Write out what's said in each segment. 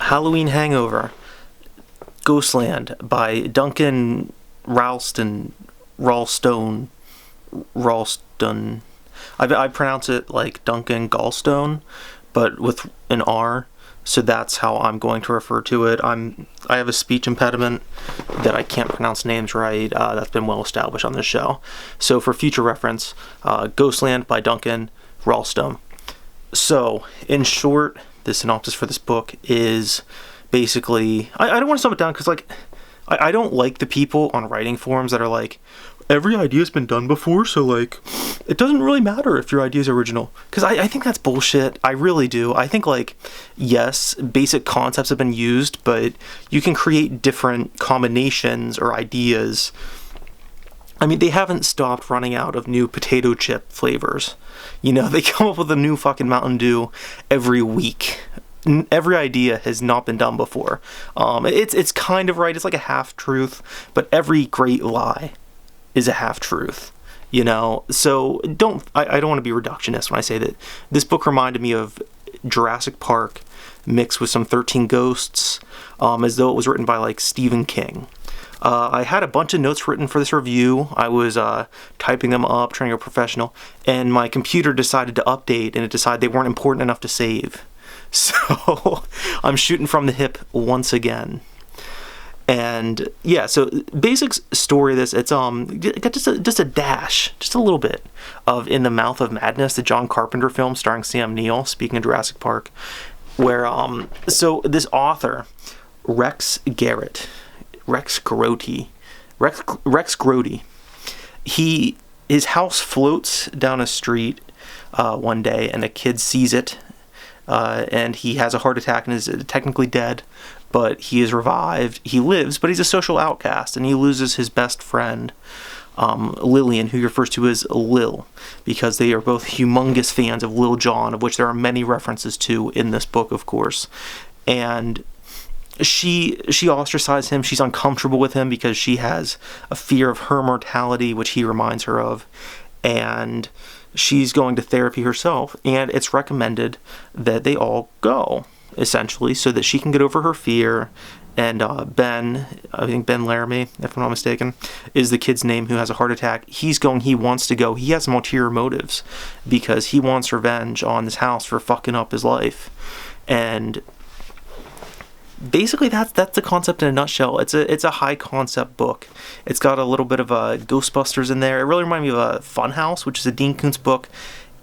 Halloween Hangover, Ghostland by Duncan Ralston. I pronounce it like Duncan Gallstone, but with an R. So that's how I'm going to refer to it. I have a speech impediment that I can't pronounce names right. That's been well established on this show. So for future reference, Ghostland by Duncan Ralston. So in short, the synopsis for this book is basically, I don't want to sum it down because I don't like the people on writing forums that are like, every idea's been done before, so it doesn't really matter if your idea's original. Because I think that's bullshit. I really do. I think yes, basic concepts have been used, but you can create different combinations or ideas. I mean, they haven't stopped running out of new potato chip flavors. They come up with a new fucking Mountain Dew every week. Every idea has not been done before. It's kind of right. It's like a half-truth, but every great lie is a half-truth, So I don't want to be reductionist when I say that this book reminded me of Jurassic Park mixed with some 13 Ghosts, as though it was written by Stephen King. I had a bunch of notes written for this review. I was typing them up, trying to go professional, and my computer decided to update, and it decided they weren't important enough to save. So I'm shooting from the hip once again. And yeah, so basic story of this, it's got just a dash, just a little bit of In the Mouth of Madness, the John Carpenter film starring Sam Neill, speaking of Jurassic Park, where so this author, Rex Grote, his house floats down a street one day, and a kid sees it, and he has a heart attack and is technically dead. But he is revived. He lives, but he's a social outcast, and he loses his best friend, Lillian, who he refers to as Lil, because they are both humongous fans of Lil Jon, of which there are many references to in this book, of course. And she ostracized him. She's uncomfortable with him because she has a fear of her mortality, which he reminds her of. And she's going to therapy herself, and it's recommended that they all go, essentially, so that she can get over her fear. And Ben, I think Ben Laramie, if I'm not mistaken, is the kid's name, who has a heart attack. He wants to go. He has some ulterior motives because he wants revenge on this house for fucking up his life. And basically that's the concept in a nutshell. It's a high concept book. It's got a little bit of Ghostbusters in there. It really reminded me of Funhouse, which is a Dean Koontz book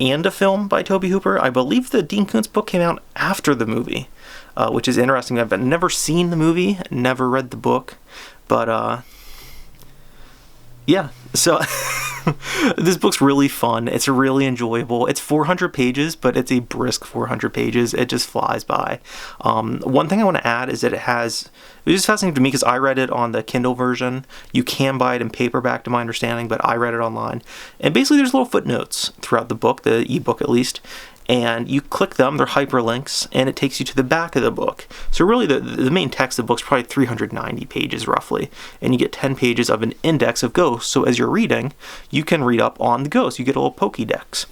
and a film by Tobe Hooper. I believe the Dean Koontz book came out after the movie, which is interesting. I've never seen the movie, never read the book, but yeah. So this book's really fun. It's really enjoyable. It's 400 pages, but it's a brisk 400 pages. It just flies by. One thing I want to add is that it was just fascinating to me because I read it on the Kindle version. You can buy it in paperback, to my understanding, but I read it online. And basically there's little footnotes throughout the book, the ebook at least, and you click them, they're hyperlinks, and it takes you to the back of the book. So really the main text of the book's probably 390 pages roughly, and you get 10 pages of an index of ghosts. So as you're reading, you can read up on the ghosts. You get a little Pokédex.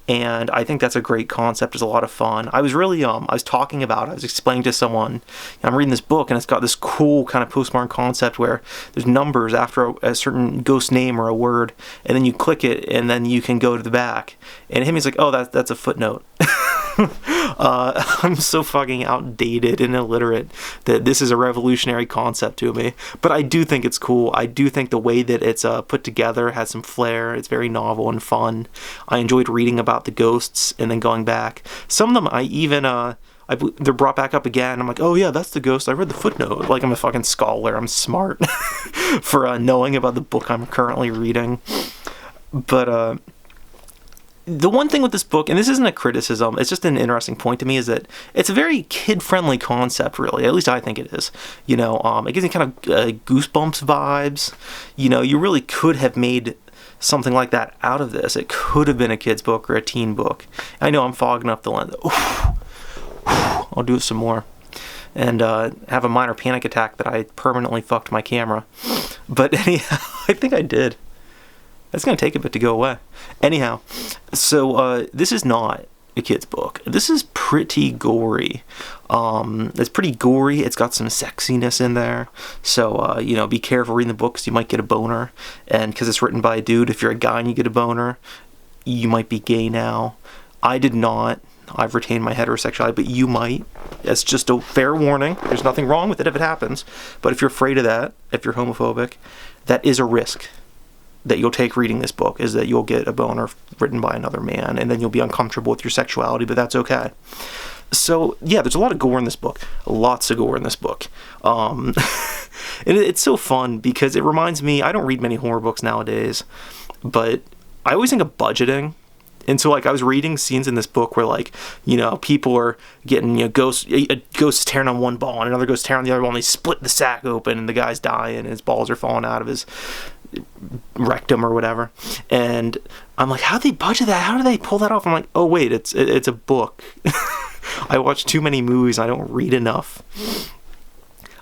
And I think that's a great concept. It's a lot of fun. I was really, I was explaining to someone, I'm reading this book, and it's got this cool kind of postmodern concept where there's numbers after a certain ghost name or a word, and then you click it, and then you can go to the back. And he's like, oh, that's a footnote. I'm so fucking outdated and illiterate that this is a revolutionary concept to me. But I do think it's cool. I do think the way that it's put together has some flair. It's very novel and fun. I enjoyed reading about the ghosts and then going back. Some of them I even they're brought back up again. I'm like, oh yeah, that's the ghost. I read the footnote. Like, I'm a fucking scholar. I'm smart for knowing about the book I'm currently reading. But the one thing with this book, and this isn't a criticism, it's just an interesting point to me, is that it's a very kid-friendly concept, really. At least I think it is. It gives me kind of Goosebumps vibes. You really could have made something like that out of this. It could have been a kid's book or a teen book. I know I'm fogging up the lens. I'll do it some more. And have a minor panic attack that I permanently fucked my camera. But anyhow, I think I did. It's going to take a bit to go away. Anyhow, so this is not a kid's book. This is pretty gory. It's pretty gory. It's got some sexiness in there. So, be careful reading the book because you might get a boner. And because it's written by a dude, if you're a guy and you get a boner, you might be gay now. I did not. I've retained my heterosexuality, but you might. It's just a fair warning. There's nothing wrong with it if it happens. But if you're afraid of that, if you're homophobic, that is a risk that you'll take reading this book, is that you'll get a boner written by another man, and then you'll be uncomfortable with your sexuality, but that's okay. So, yeah, there's a lot of gore in this book. Lots of gore in this book. And it's so fun because it reminds me, I don't read many horror books nowadays, but I always think of budgeting. And so, I was reading scenes in this book where, people are getting, a ghost tearing on one ball and another ghost tearing on the other ball, and they split the sack open, and the guy's dying, and his balls are falling out of his rectum or whatever. And I'm like, how'd they budget that? How do they pull that off? I'm like, oh, wait, it's a book. I watch too many movies. I don't read enough.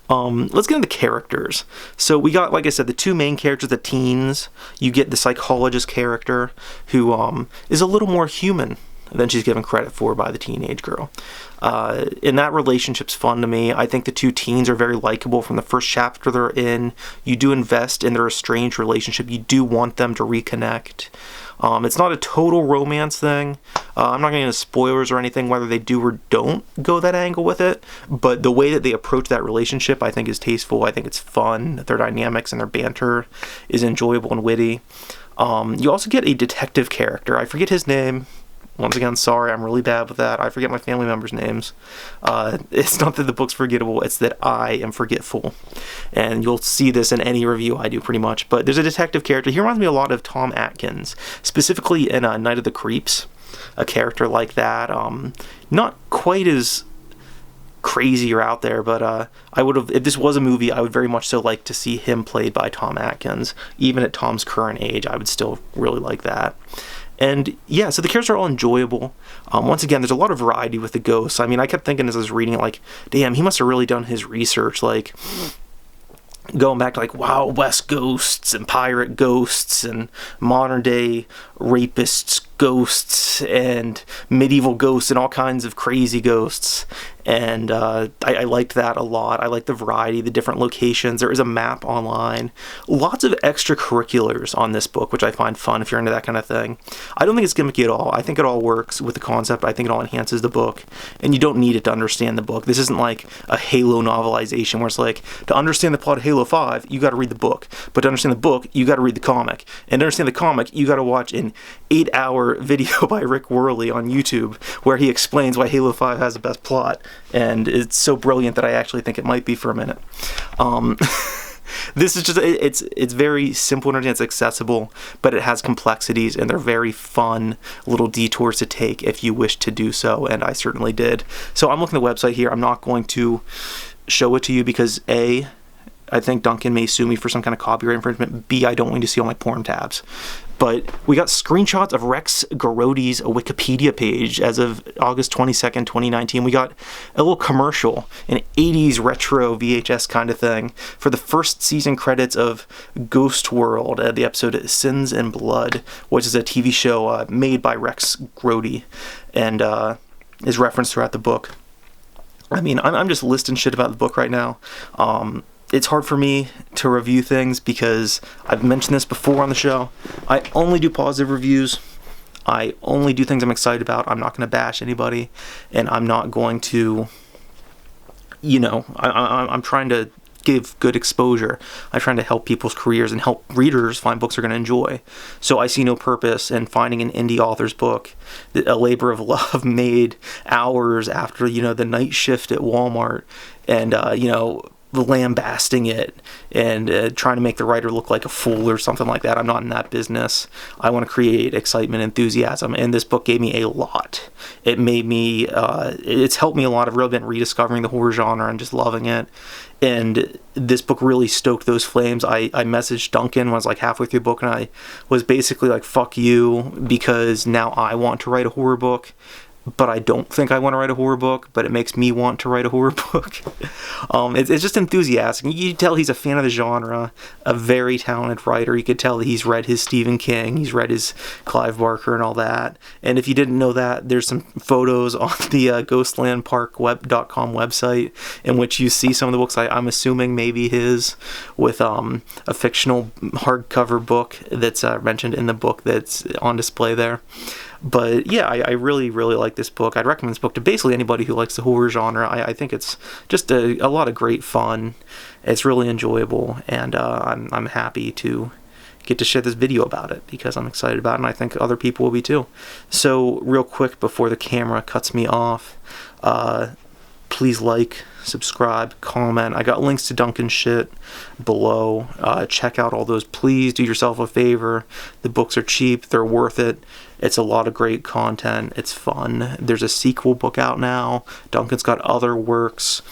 Let's get into characters. So we got, like I said, the two main characters, the teens. You get the psychologist character who is a little more human than she's given credit for by the teenage girl. And that relationship's fun to me. I think the two teens are very likable from the first chapter they're in. You do invest in their estranged relationship. You do want them to reconnect. It's not a total romance thing. I'm not getting into spoilers or anything, whether they do or don't go that angle with it. But the way that they approach that relationship, I think, is tasteful. I think it's fun. Their dynamics and their banter is enjoyable and witty. You also get a detective character. I forget his name. Once again, sorry, I'm really bad with that. I forget my family members' names. It's not that the book's forgettable, it's that I am forgetful. And you'll see this in any review I do pretty much. But there's a detective character. He reminds me a lot of Tom Atkins, specifically in Night of the Creeps. A character like that. Not quite as crazy or out there, but I would have, if this was a movie, I would very much so like to see him played by Tom Atkins. Even at Tom's current age, I would still really like that. And yeah, so the characters are all enjoyable. Once again, there's a lot of variety with the ghosts. I mean, I kept thinking as I was reading it, damn, he must have really done his research, going back to Wild West ghosts and pirate ghosts and modern day rapists ghosts and medieval ghosts and all kinds of crazy ghosts. And I liked that a lot. I liked the variety, the different locations. There is a map online. Lots of extracurriculars on this book, which I find fun if you're into that kind of thing. I don't think it's gimmicky at all. I think it all works with the concept. I think it all enhances the book. And you don't need it to understand the book. This isn't like a Halo novelization where it's to understand the plot of Halo 5, you got to read the book. But to understand the book, you got to read the comic. And to understand the comic, you got to watch an 8-hour video by Rick Worley on YouTube where he explains why Halo 5 has the best plot. And it's so brilliant that I actually think it might be for a minute. This is just, it's very simple and it's accessible, but it has complexities, and they're very fun little detours to take if you wish to do so, and I certainly did. So I'm looking at the website here. I'm not going to show it to you because A, I think Duncan may sue me for some kind of copyright infringement. B, I don't want you to see all my porn tabs. But we got screenshots of Rex Garodi's Wikipedia page as of August 22nd, 2019. We got a little commercial, an 80s retro VHS kind of thing, for the first season credits of Ghost World, the episode Sins and Blood, which is a TV show made by Rex Garodi and is referenced throughout the book. I mean, I'm just listing shit about the book right now. It's hard for me to review things because I've mentioned this before on the show. I only do positive reviews. I only do things I'm excited about. I'm not going to bash anybody, and I'm not going to, I'm trying to give good exposure. I'm trying to help people's careers and help readers find books they're going to enjoy. So I see no purpose in finding an indie author's book, a labor of love made hours after, the night shift at Walmart, and, lambasting it and trying to make the writer look like a fool or something like that. I'm not in that business. I want to create excitement, enthusiasm, and this book gave me a lot. It made me, it's helped me a lot. I've really been rediscovering the horror genre and just loving it. And this book really stoked those flames. I messaged Duncan when I was halfway through the book, and I was basically fuck you, because now I want to write a horror book. but I don't think I want to write a horror book, but it makes me want to write a horror book. It's just enthusiastic. You can tell he's a fan of the genre, a very talented writer. You could tell that he's read his Stephen King, he's read his Clive Barker and all that. And if you didn't know that, there's some photos on the ghostlandparkweb.com website in which you see some of the books. I'm assuming maybe his, with a fictional hardcover book that's mentioned in the book that's on display there. But yeah, I really, really like this book. I'd recommend this book to basically anybody who likes the horror genre. I think it's just a lot of great fun. It's really enjoyable, and I'm happy to get to share this video about it because I'm excited about it, and I think other people will be too. So real quick before the camera cuts me off, please like, subscribe, comment. I got links to Duncan's shit below. Check out all those. Please do yourself a favor. The books are cheap. They're worth it. It's a lot of great content. It's fun. There's a sequel book out now. Duncan's got other works.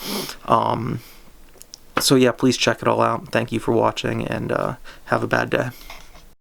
So yeah, please check it all out. Thank you for watching, and have a bad day.